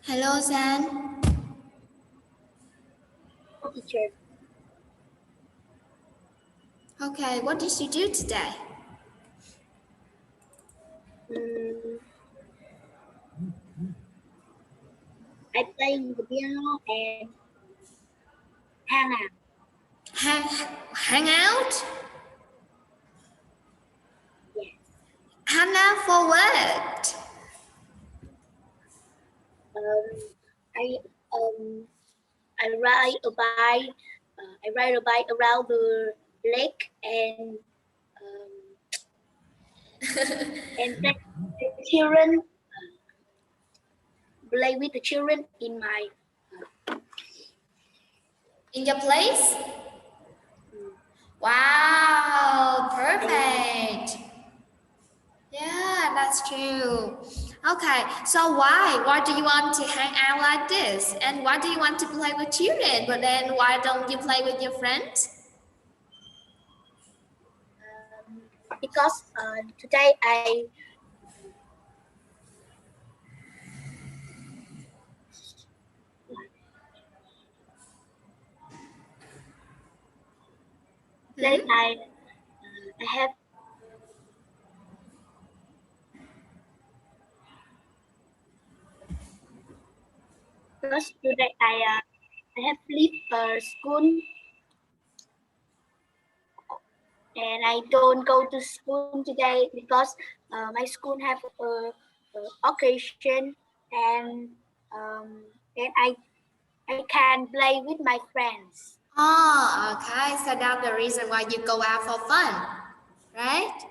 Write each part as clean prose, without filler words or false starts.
Hello, San. Teacher. Okay, what did you do today? I play the piano and hang out. Hang out? Yes. Hang out for what? I ride a bike. I ride a bike around the lake and let the children play with the children in my In your place? Wow, perfect. Yeah, that's true. Okay, so why do you want to hang out like this? And why do you want to play with children? But then why don't you play with your friends? because today I have because today I have left school and I don't go to school today because my school have a occasion and I can play with my friends. Oh, okay. So that's the reason why you go out for fun, right?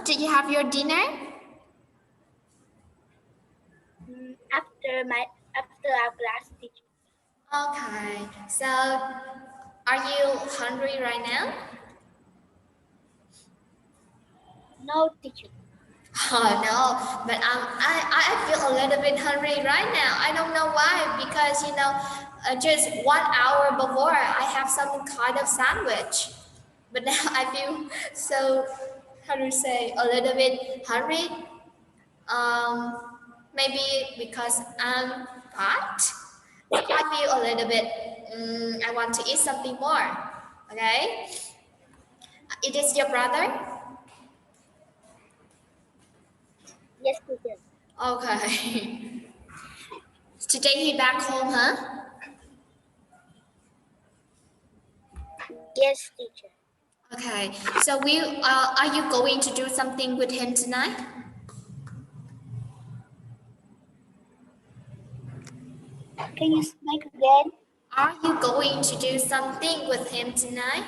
Did you have your dinner? After our class teacher. Okay. So are you hungry right now? No teacher. Oh no, but I feel a little bit hungry right now. I don't know why, because just 1 hour before I have some kind of sandwich, but now I feel so, how do you say, a little bit hungry. Maybe because I'm fat, so I feel a little bit. I want to eat something more. Okay, it is your brother. Yes, teacher. Okay. Today he back home, huh? Yes, teacher. Okay. So are you going to do something with him tonight? Can you speak again? Are you going to do something with him tonight?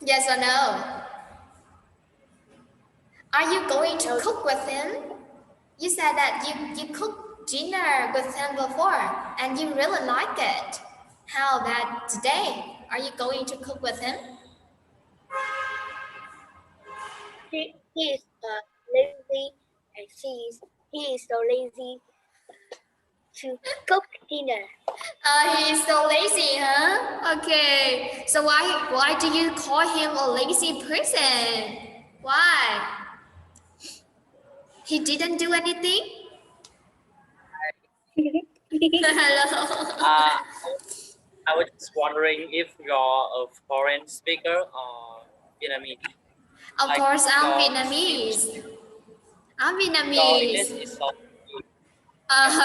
Yes or no? Are you going to cook with him? You said that you cooked dinner with him before and you really like it. How about today? Are you going to cook with him? He is lazy and he is so lazy to cook dinner. He is so lazy, huh? Okay. So why do you call him a lazy person? Why? He didn't do anything? Hello. I was just wondering if you're a foreign speaker or Vietnamese. Of Like course, I'm your Vietnamese. I'm Your Vietnamese. English is so good.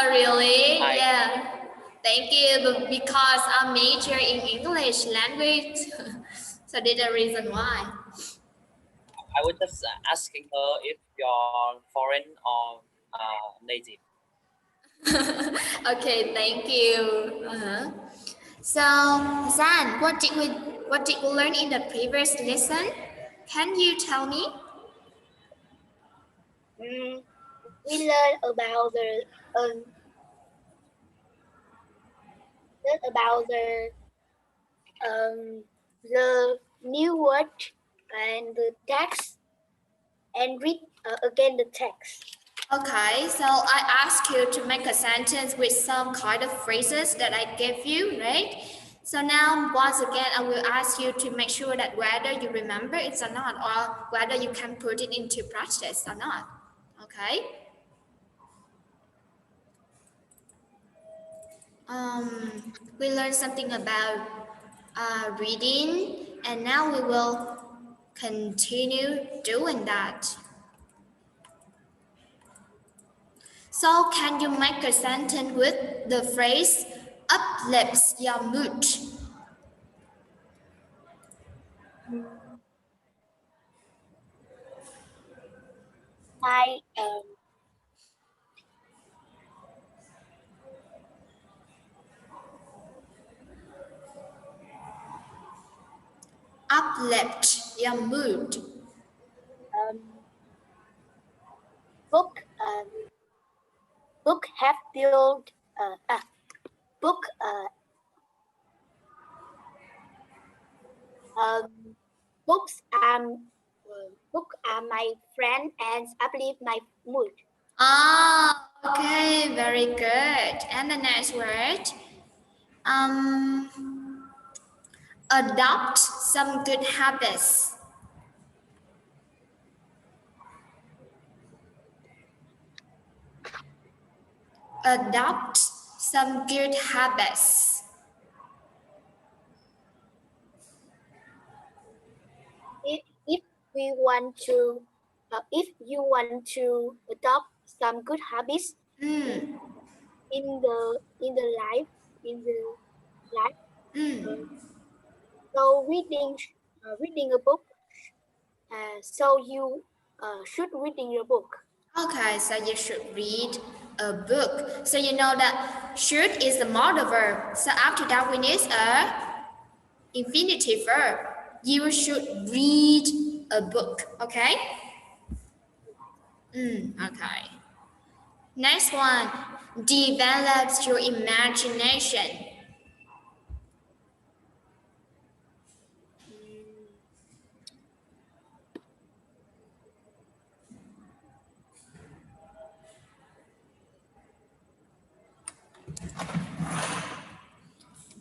Really? I Yeah. Thank you. But because I major in English language, so that's the reason why. I was just asking her if you're foreign or native. Okay, thank you. So, Zan, what did we learn in the previous lesson? Can you tell me? We learn about the new word and the text and read again the text. Okay, so I asked you to make a sentence with some kind of phrases that I gave you, right? So now, once again, I will ask you to make sure that whether you remember it or not, or whether you can put it into practice or not. Okay? We learned something about reading, and now we will continue doing that. So, can you make a sentence with the phrase uplifts your mood? My Uplift your mood. book book have built book books book are my friend and uplift my mood. Ah, okay, very good. And the next word, adopt some good habits. Adopt some good habits. If we want to if you want to adopt some good habits Mm, in the life in the life mm. so reading a book so you should reading your book. Okay, so you should read a book. So you know that should is the modal verb. So after that we need a infinitive verb. You should read a book. Okay? Okay. Next one, develops your imagination.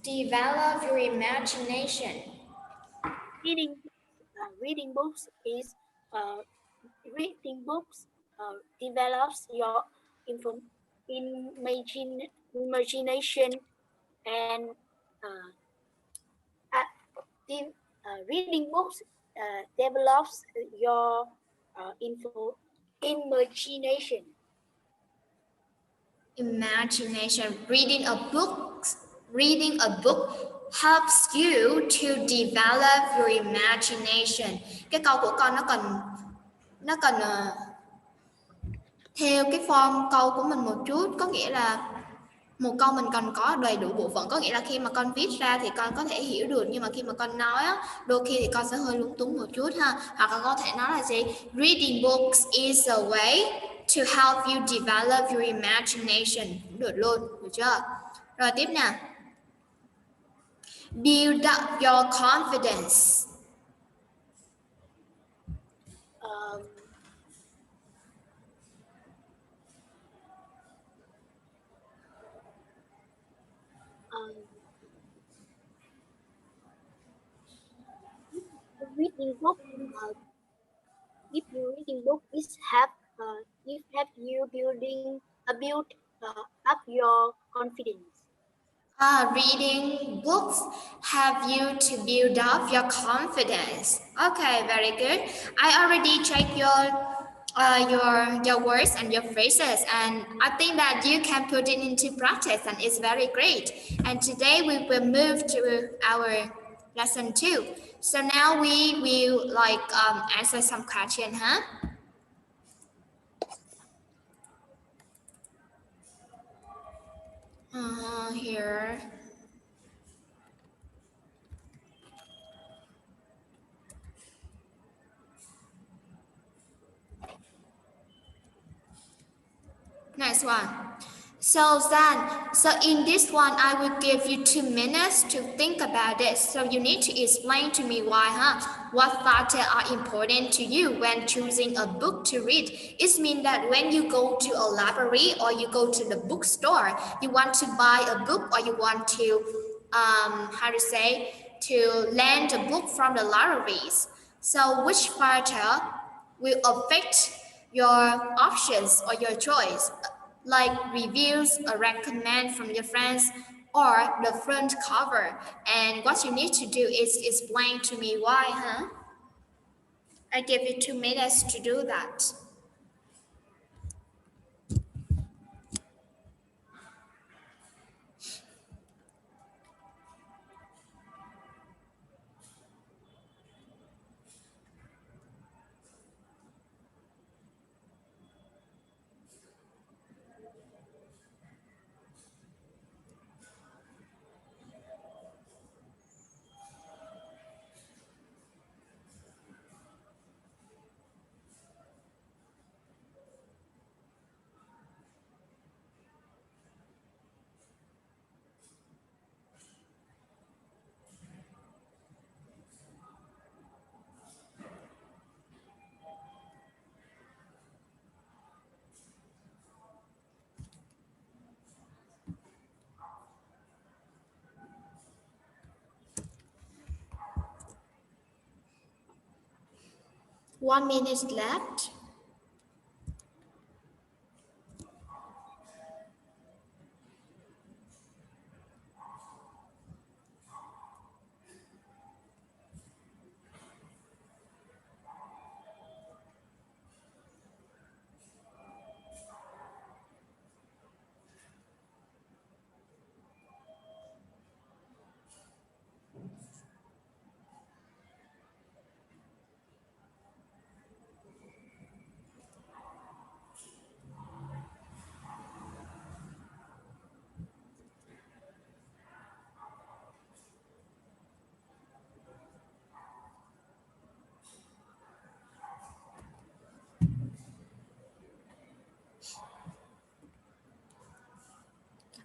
Develop your imagination. Reading books is reading books develops your imagination and uh, reading books develops your imagination. Imagination. Reading a book helps you to develop your imagination. Cái câu của con nó cần theo cái form câu của mình một chút, có nghĩa là một câu mình cần có đầy đủ bộ phận, có nghĩa là khi mà con viết ra thì con có thể hiểu được, nhưng mà khi mà con nói á, đôi khi thì con sẽ hơi lúng túng một chút ha. Hoặc là có thể nói là gì, reading books is a way to help you develop your imagination, cũng được luôn, được chưa? Rồi tiếp nè, build up your confidence. Reading book if you reading book is have you build up your confidence. Reading books have you to build up your confidence. Okay, very good. I already checked your words and your phrases, and I think that you can put it into practice, and it's very great. And today we will move to our lesson 2. So now we will answer some question, huh? Here. Next one. So in this one, I will give you 2 minutes to think about this. So you need to explain to me why, what factors are important to you when choosing a book to read. It means that when you go to a library or you go to the bookstore, you want to buy a book or you want to how to say, to land a book from the libraries. So which factor will affect your options or your choice, like reviews, a recommend from your friends, or the front cover? And what you need to do is explain to me why, huh? I give you 2 minutes to do that. One minute left.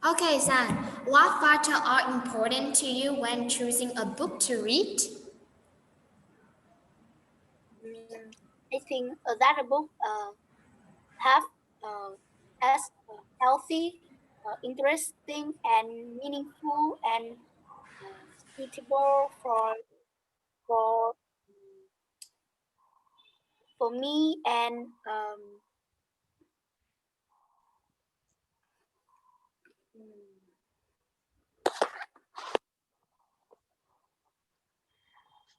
Okay, San, what factors are important to you when choosing a book to read? I think that a book have as healthy, interesting, and meaningful, and suitable for for me, and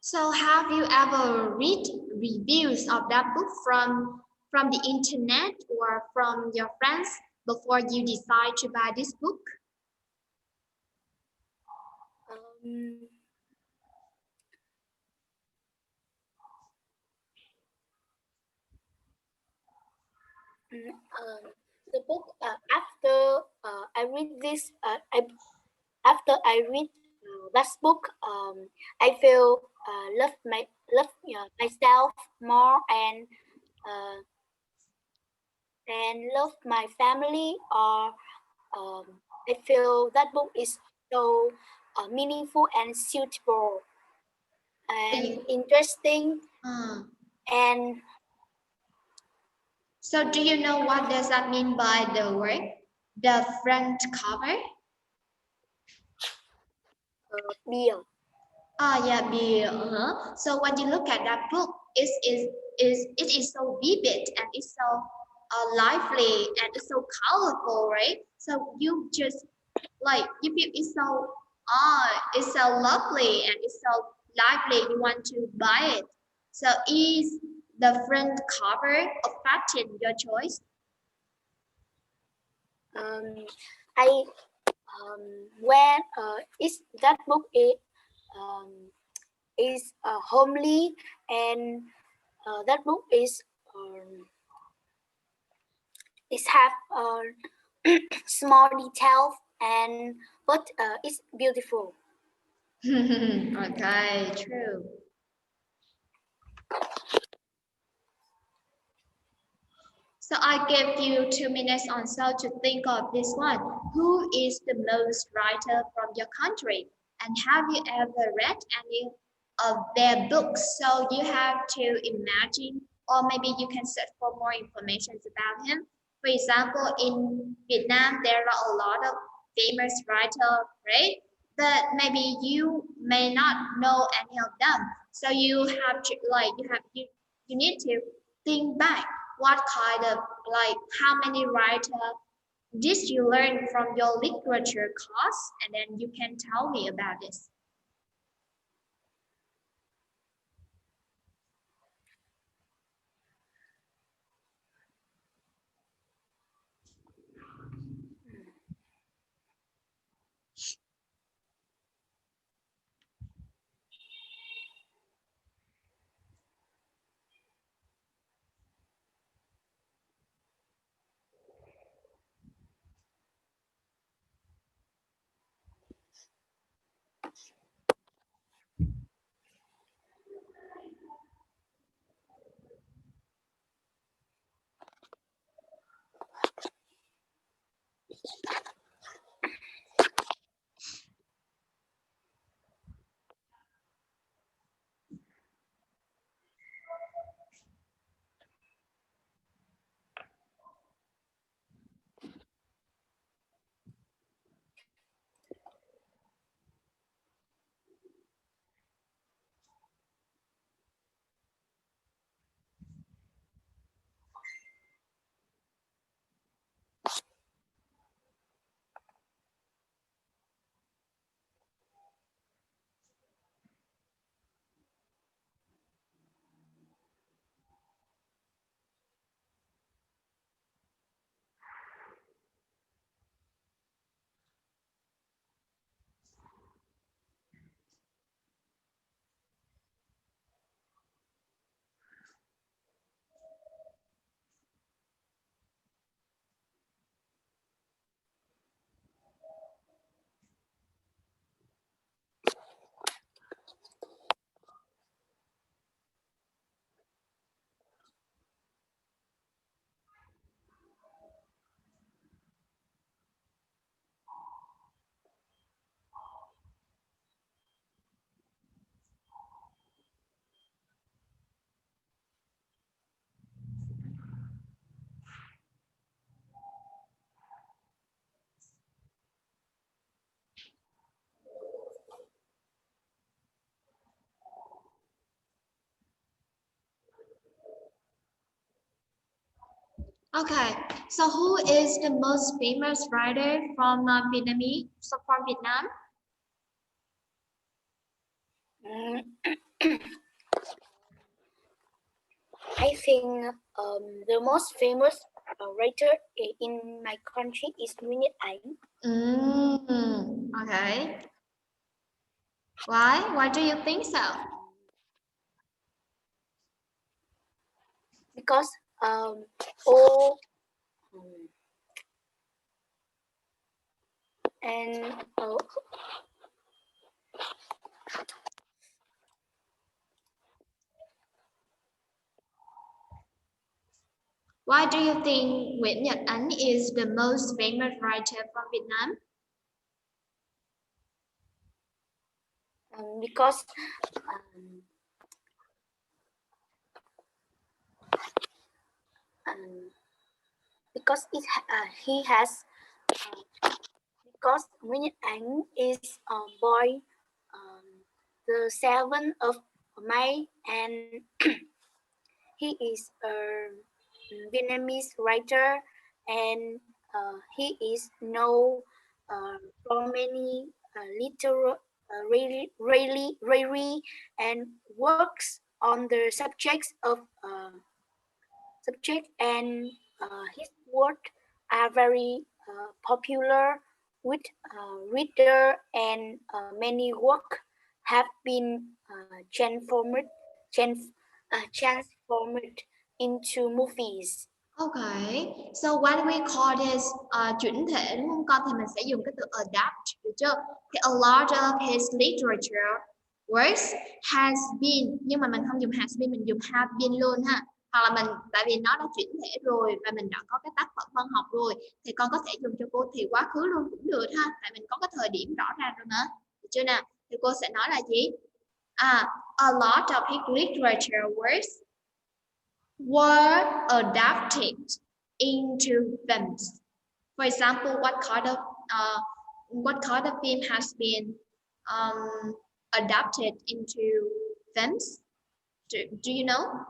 So have you ever read reviews of that book from the internet or from your friends before you decide to buy this book? um, the book after I read this after I read that book, I feel love myself more, uh, and love my family. Or I feel that book is so meaningful and suitable and interesting. Uh, And so do you know what does that mean by the word? The front cover? Bill. Ah, yeah, Bill. So when you look at that book, it is so vivid and it's so lively and it's so colorful, right? So you just like you feel it's so lovely and it's so lively. You want to buy it. So is the front cover affecting your choice? I when is that book is homely, and that book is have small details, and but it's beautiful. Okay, true. So I give you 2 minutes on so to think of this one. Who is the most writer from your country? And have you ever read any of their books? So you have to imagine, or maybe you can search for more information about him. For example, in Vietnam, there are a lot of famous writers, right? but maybe you may not know any of them. So you have to you need to think back what kind of how many writers did you learn from your literature course, and then you can tell me about this. Okay, so who is the most famous writer from Vietnamese? So from Vietnam? I think the most famous writer in my country is Nguyễn Nhật Ánh. Okay. Why? Why do you think so? Because all and Why do you think Nguyễn Nhật Ánh is the most famous writer from Vietnam? Because because he has because Nguyễn Nhật Ánh is born the 7th of May, and he is a Vietnamese writer, and he is known for many literary and works on the subjects of subject, and his work are very popular with reader, and many work have been transformed into movies. Okay, so when we call this chuyển thể đúng không con, thì mình sẽ dùng cái từ adapt, được chưa? Thì a lot of his literature works has been, nhưng mà mình không dùng has been, mình dùng have been luôn ha. Hoặc là mình, tại vì nó đã chuyển thể rồi và mình đã có cái tác phẩm văn học rồi, thì con có thể dùng cho cô thì quá khứ luôn cũng được ha, tại mình có cái thời điểm rõ ràng rồi mà, được chưa nào? Thì cô sẽ nói là gì? A lot of his literature works were adapted into films. For example, what kind of film has been adapted into films? Do you know?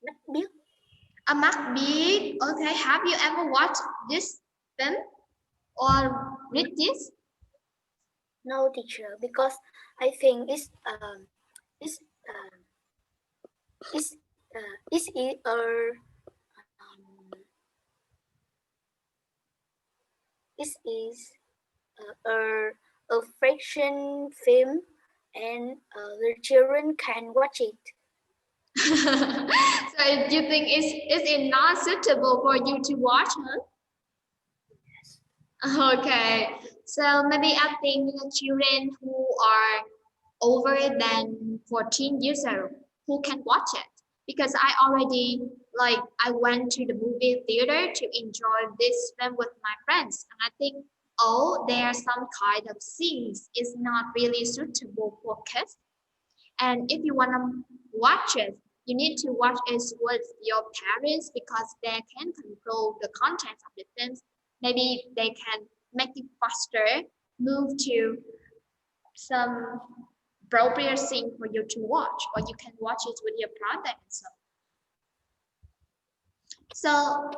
Mắt biết. A Macbeth. Okay, have you ever watched this film or read this? No, teacher, because I think it's it's it's um, it is a fiction film, and the children can watch it. So do you think is it not suitable for you to watch, huh? Okay, so maybe I think the children who are over than 14 years old who can watch it because I already like I went to the movie theater to enjoy this film with my friends and I think oh there are some kind of scenes is not really suitable for kids and if you want to watch it you need to watch it with your parents because they can control the content of the films maybe they can make it faster move to some appropriate thing for you to watch, or you can watch it with your brother and so. So,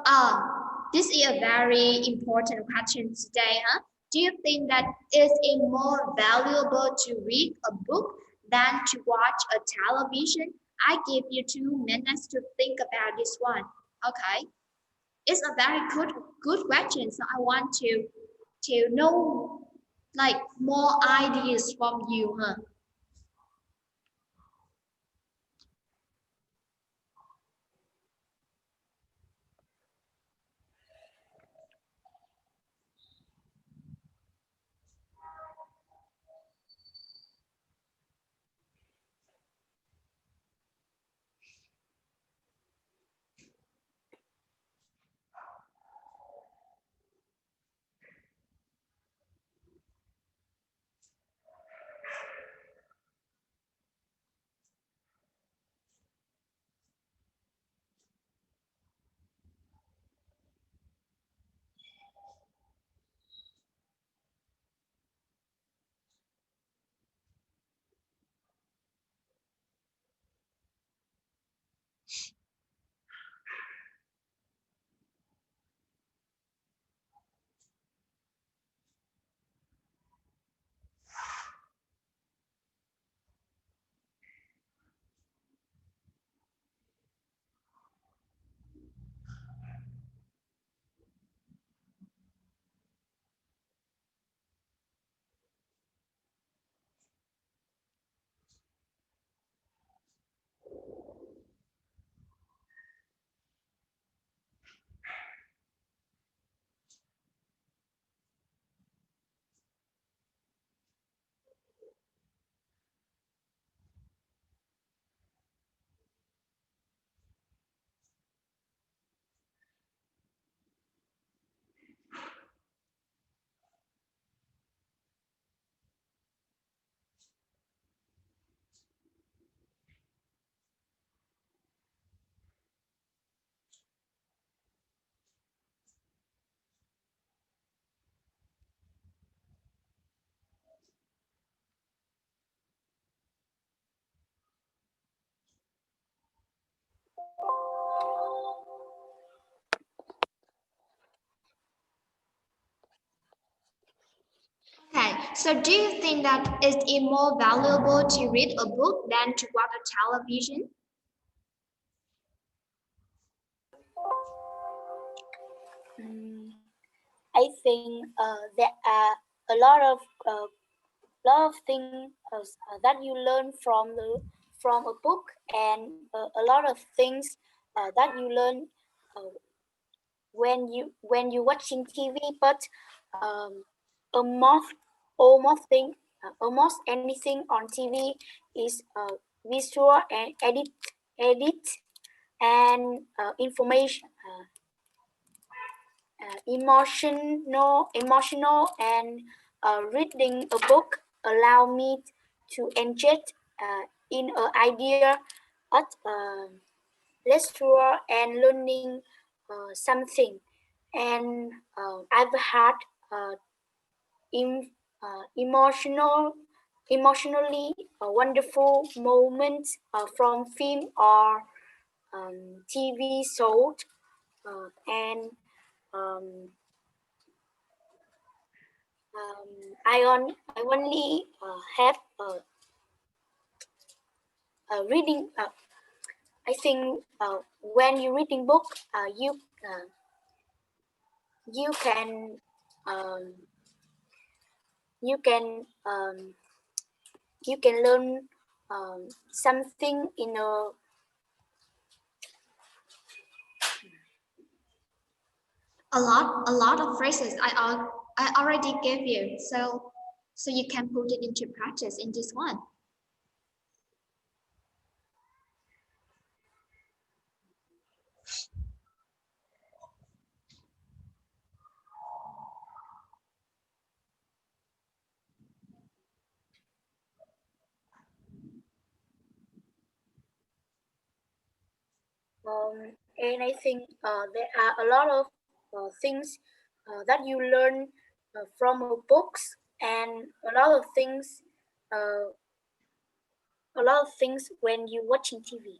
this is a very important question today, huh? Do you think that is it more valuable to read a book than to watch a television? I give you 2 minutes to think about this one. Okay, it's a very good question. So I want to know like more ideas from you, huh? Okay, so do you think that is it more valuable to read a book than to watch a television? Mm, I think there are a lot of things that you learn from a book, and a lot of things that you learn uh, when you watching TV. But um, almost almost anything on TV is visual and edit and information. Emotional, and reading a book allow me to engage in an idea at lecture and learning something. and I've had emotionally wonderful moments from film or TV shows, and um, I only have reading. I think when you reading book, you can um, you can um, you can learn something in A lot of phrases I already gave you, so you can put it into practice in this one. and I think there are a lot of things that you learn from books, and uh, a lot of things when you watching TV.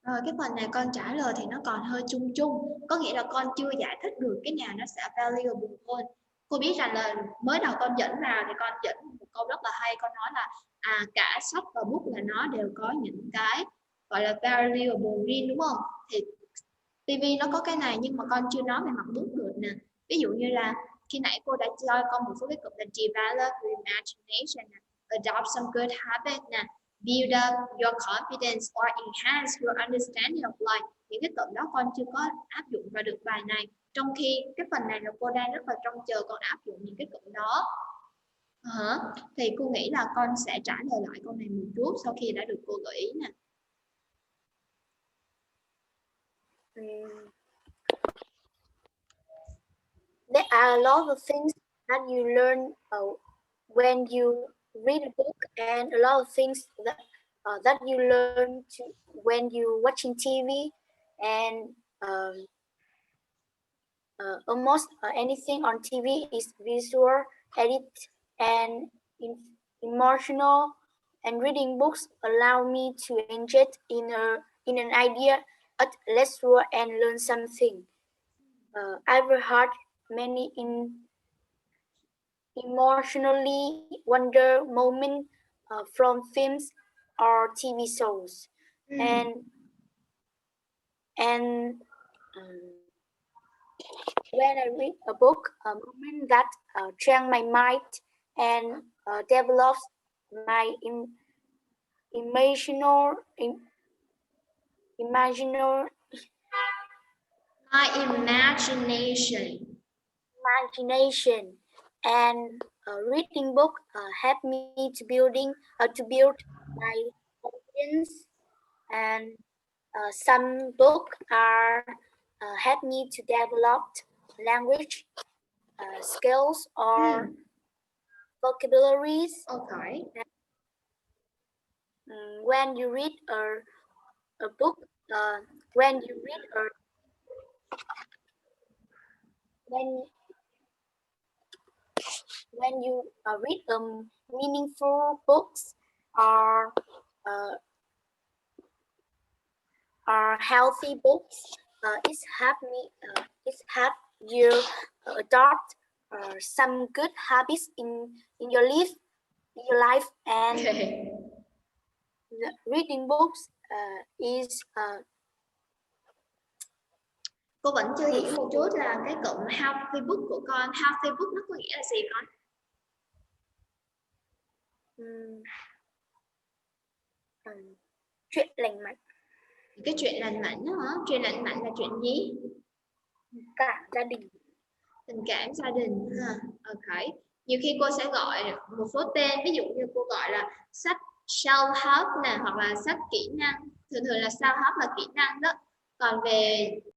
Rồi cái phần này con trả lời thì nó còn hơi chung chung, có nghĩa là con chưa giải thích được cái nào nó sẽ valuable hơn. Cô biết rằng là mới đầu con dẫn vào thì con dẫn một câu rất là hay, con nói là cả sách và book là nó đều có những cái gọi là valuable riêng đúng không? Thì TV nó có cái này nhưng mà con chưa nói về mặt book được nè. Ví dụ như là khi nãy cô đã cho con một số cái cụm là develop your imagination, adopt some good habits nè, build up your confidence or enhance your understanding of life. Những cái cụm đó con chưa có áp dụng vào được bài này, trong khi cái phần này là cô đang rất là trông chờ con áp dụng những cái cụm đó. Thì cô nghĩ là con sẽ trả lời lại câu này một chút sau khi đã được cô gợi ý nè. There are a lot of things that you learn when you read a book, and a lot of things that you learn when you watching TV, and almost anything on TV is visual, edit, and emotional. And reading books allow me to engage in an idea at leisure and learn something. I've heard many emotionally wonder moments from films or TV shows, and when I read a book, a moment that change my mind and develops my emotional imaginal My imagination. And reading book help me to build my confidence, and some book are help me to develop language skills or vocabularies. Okay. When you read a book, when you read a when you read meaningful books or healthy books, it's help you adopt some good habits in your life, and Okay. reading books is Cô vẫn chưa hiểu một chút là cái cụm healthy book của con. Healthy book nó có nghĩa là gì con? chuyện lành mạnh. Cái chuyện lành mạnh đó hả? Chuyện lành mạnh là chuyện gì? Cả gia đình. Tình cảm gia đình ha. Okay. Nhiều khi cô sẽ gọi một số tên, ví dụ như cô gọi là sách self help nè, hoặc là sách kỹ năng. Thường thường là self help là kỹ năng đó. Còn về